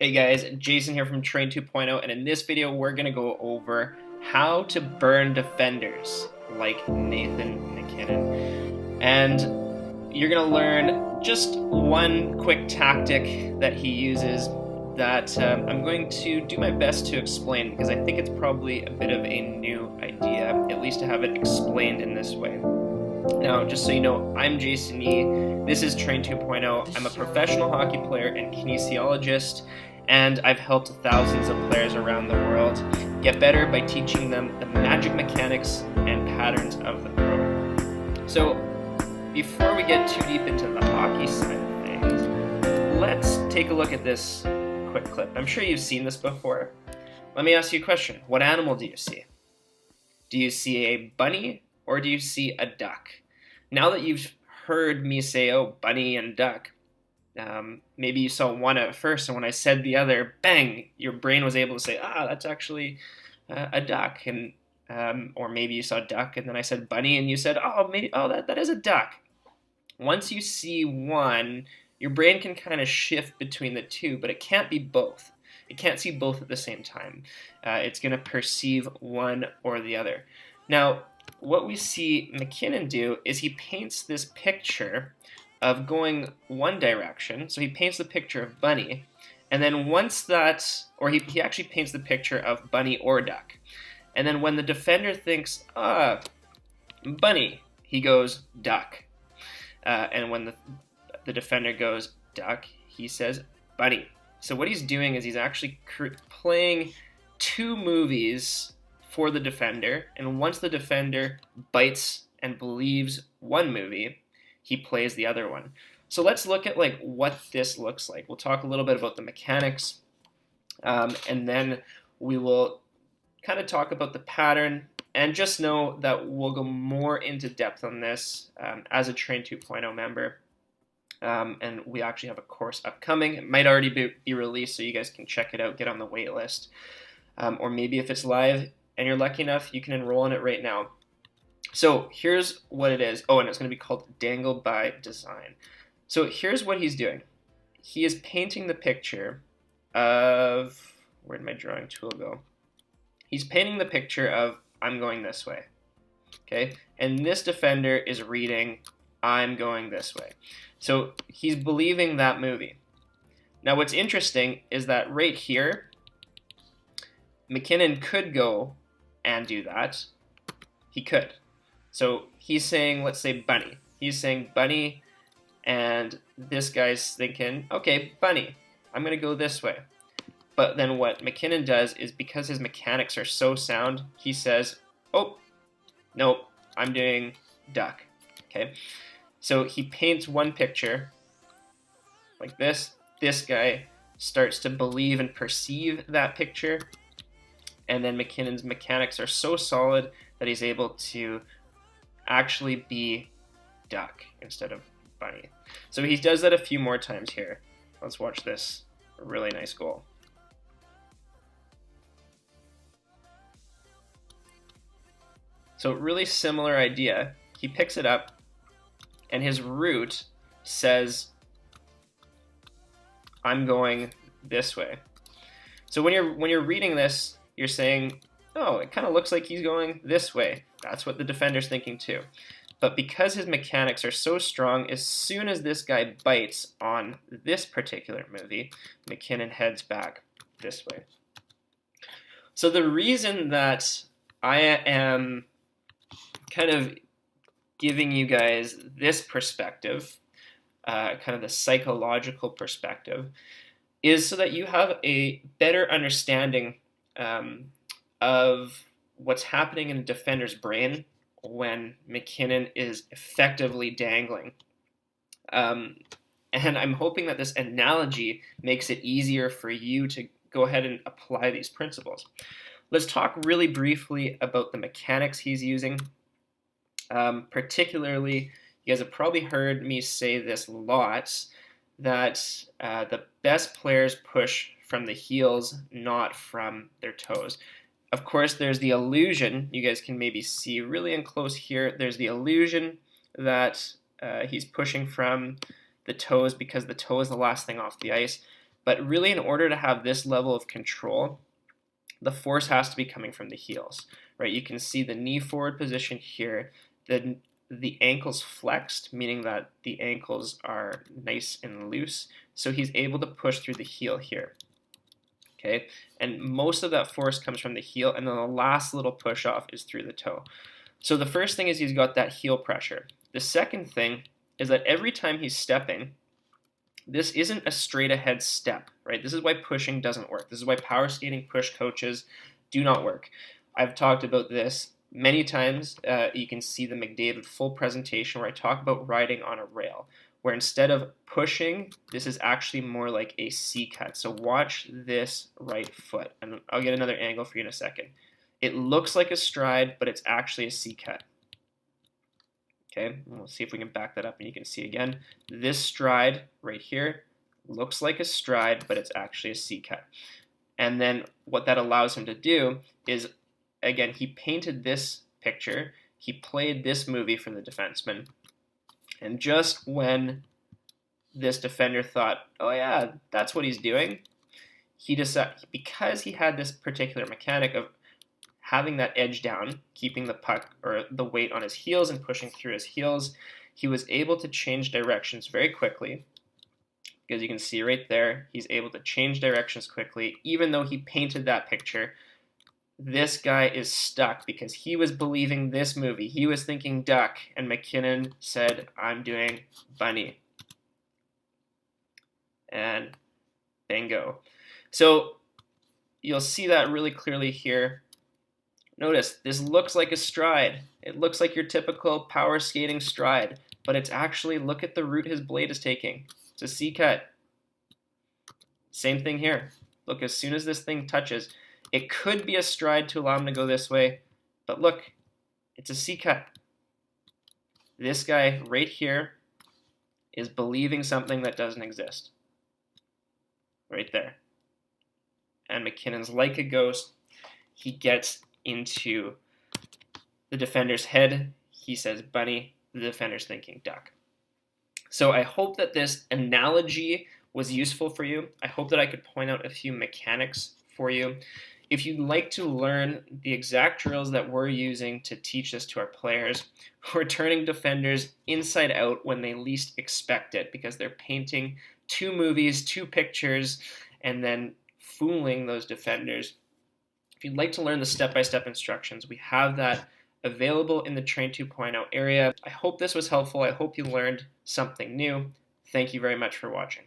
Hey guys, Jason here from Train 2.0, and in this video we're going to go over how to burn defenders like Nathan McKinnon. And you're going to learn just one quick tactic that he uses that I'm going to do my best to explain because I think it's probably a bit of a new idea, at least to have it explained in this way. Now, just so you know, I'm Jason Yee. This is Train 2.0. I'm a professional hockey player and kinesiologist, and I've helped thousands of players around the world get better by teaching them the magic mechanics and patterns of the pro. So, before we get too deep into the hockey side of things, let's take a look at this quick clip. I'm sure you've seen this before. Let me ask you a question. What animal do you see? Do you see a bunny or do you see a duck? Now that you've heard me say, oh, bunny and duck, maybe you saw one at first, and when I said the other, bang, your brain was able to say, that's actually a duck, and or maybe you saw duck, and then I said bunny, and you said, that is a duck. Once you see one, your brain can kind of shift between the two, but it can't be both. It can't see both at the same time. It's going to perceive one or the other. Now, what we see McKinnon do is he paints this picture of going one direction. So he paints the picture of bunny, and then once that, or he actually paints the picture of bunny or duck. And then when the defender thinks, bunny, he goes duck. And when the defender goes duck, he says bunny. So what he's doing is he's actually playing two movies for the defender, and once the defender bites and believes one movie, he plays the other one. So let's look at what this looks like. We'll talk a little bit about the mechanics, and then we will kind of talk about the pattern, and just know that we'll go more into depth on this as a Train 2.0 member. And we actually have a course upcoming. It might already be released, so you guys can check it out, get on the wait list. Or maybe if it's live and you're lucky enough, you can enroll in it right now. So here's what it is. Oh, and it's going to be called Dangle by Design. So here's what he's doing. He is painting the picture of, where'd my drawing tool go? He's painting the picture of, I'm going this way. Okay, and this defender is reading, I'm going this way. So he's believing that movie. Now what's interesting is that right here, McKinnon could go and do that. He could. So he's saying, let's say bunny. He's saying bunny, and this guy's thinking, okay, bunny, I'm going to go this way. But then what McKinnon does is, because his mechanics are so sound, he says, oh, nope, I'm doing duck. Okay. So he paints one picture like this. This guy starts to believe and perceive that picture. And then McKinnon's mechanics are so solid that he's able to actually be duck instead of bunny. So he does that a few more times here. Let's watch this really nice goal. So really similar idea. He picks it up, and his root says, I'm going this way. So when you're reading this, you're saying, oh, it kind of looks like he's going this way. That's what the defender's thinking too. But because his mechanics are so strong, as soon as this guy bites on this particular movie, McKinnon heads back this way. So the reason that I am kind of giving you guys this perspective, kind of the psychological perspective, is so that you have a better understanding of what's happening in a defender's brain when McKinnon is effectively dangling. And I'm hoping that this analogy makes it easier for you to go ahead and apply these principles. Let's talk really briefly about the mechanics he's using. Particularly, you guys have probably heard me say this lots, that the best players push from the heels, not from their toes. Of course, there's the illusion, you guys can maybe see really in close here, there's the illusion that he's pushing from the toes because the toe is the last thing off the ice. But really, in order to have this level of control, the force has to be coming from the heels, right? You can see the knee forward position here. The ankles flexed, meaning that the ankles are nice and loose. So he's able to push through the heel here. Okay, and most of that force comes from the heel, and then the last little push off is through the toe. So the first thing is he's got that heel pressure. The second thing is that every time he's stepping, this isn't a straight ahead step, right? This is why pushing doesn't work. This is why power skating push coaches do not work. I've talked about this many times. You can see the McDavid full presentation where I talk about riding on a rail, where instead of pushing, this is actually more like a C cut. So watch this right foot, and I'll get another angle for you in a second. It looks like a stride, but it's actually a C cut. Okay, we'll see if we can back that up and you can see again. This stride right here looks like a stride, but it's actually a C cut. And then what that allows him to do is, again, he painted this picture, he played this movie for the defenseman, and just when this defender thought, oh yeah, that's what he's doing, he decided, because he had this particular mechanic of having that edge down, keeping the puck or the weight on his heels and pushing through his heels, he was able to change directions very quickly. Because you can see right there, he's able to change directions quickly, even though he painted that picture. This guy is stuck because he was believing this movie. He was thinking duck, and McKinnon said, I'm doing bunny. And bingo. So you'll see that really clearly here. Notice, this looks like a stride. It looks like your typical power skating stride, but it's actually, look at the route his blade is taking. It's a C cut. Same thing here. Look, as soon as this thing touches, it could be a stride to allow him to go this way, but look, it's a C cut. This guy right here is believing something that doesn't exist. Right there. And McKinnon's like a ghost. He gets into the defender's head. He says bunny. The defender's thinking duck. So I hope that this analogy was useful for you. I hope that I could point out a few mechanics for you. If you'd like to learn the exact drills that we're using to teach this to our players, we're turning defenders inside out when they least expect it because they're painting two movies, two pictures, and then fooling those defenders. If you'd like to learn the step-by-step instructions, we have that available in the Train 2.0 area. I hope this was helpful. I hope you learned something new. Thank you very much for watching.